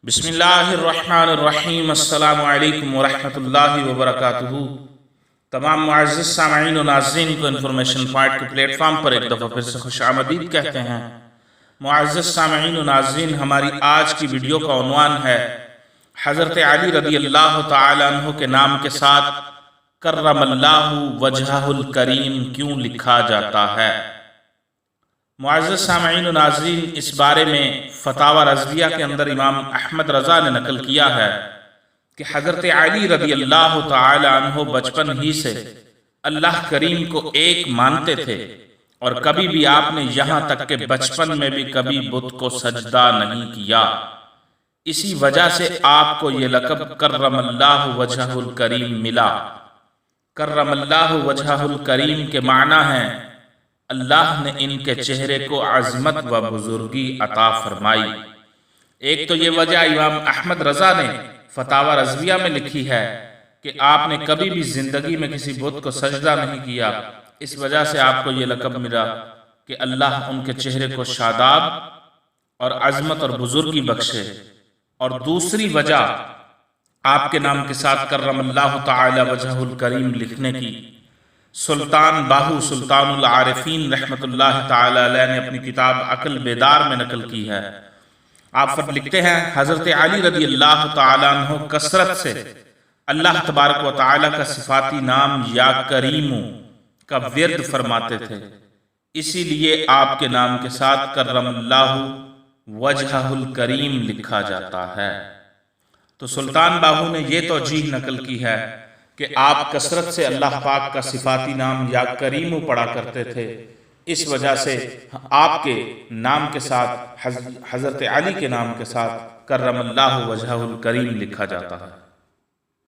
بسم اللہ الرحمن الرحیم۔ السلام علیکم ورحمۃ اللہ وبرکاتہ۔ تمام معزز سامعین و ناظرین کو انفارمیشن پوائنٹ کے پلیٹ فارم پر ایک دفعہ پھر سے خوش آمدید کہتے ہیں۔ معزز سامعین و ناظرین، ہماری آج کی ویڈیو کا عنوان ہے حضرت علی رضی اللہ تعالی عنہ کے نام کے ساتھ کرم اللہ وجہہ الکریم کیوں لکھا جاتا ہے۔ معزز سامعین و ناظرین، اس بارے میں فتاوی رضویہ کے اندر امام احمد رضا نے نقل کیا ہے کہ حضرت علی رضی اللہ تعالی عنہ بچپن ہی سے اللہ کریم کو ایک مانتے تھے، اور کبھی بھی آپ نے یہاں تک کہ بچپن میں بھی کبھی بت کو سجدہ نہیں کیا۔ اسی وجہ سے آپ کو یہ لقب کرم اللہ وجہہ الکریم ملا۔ کرم اللہ وجہہ الکریم کے معنی ہیں اللہ نے ان کے چہرے کو عظمت و بزرگی عطا فرمائی۔ ایک تو یہ وجہ امام احمد رضا نے فتاوی رضویہ میں لکھی ہے کہ آپ نے کبھی بھی زندگی میں کسی بت کو سجدہ نہیں کیا، اس وجہ سے آپ کو یہ لقب ملا کہ اللہ ان کے چہرے کو شاداب اور عظمت اور بزرگی بخشے۔ اور دوسری وجہ آپ کے نام کے ساتھ کرم اللہ تعالی وجہہ الکریم لکھنے کی سلطان باہو سلطان العارفین رحمۃ اللہ تعالی علیہ نے اپنی کتاب عقل بیدار میں نقل کی ہے۔ آپ لکھتے ہیں حضرت علی رضی اللہ تعالی عنہ کثرت سے اللہ تبارک و تعالی کا صفاتی نام یا کریم کا ورد فرماتے تھے، اسی لیے آپ کے نام کے ساتھ کرم اللہ وجہہ الکریم لکھا جاتا ہے۔ تو سلطان باہو نے یہ توجیہ نقل کی ہے کہ آپ کثرت سے اللہ پاک کا صفاتی نام یا کریم پڑھا کرتے تھے، اس وجہ سے آپ کے نام کے ساتھ حضرت علی کے نام کے ساتھ کرم اللہ وجہہ الکریم لکھا جاتا ہے۔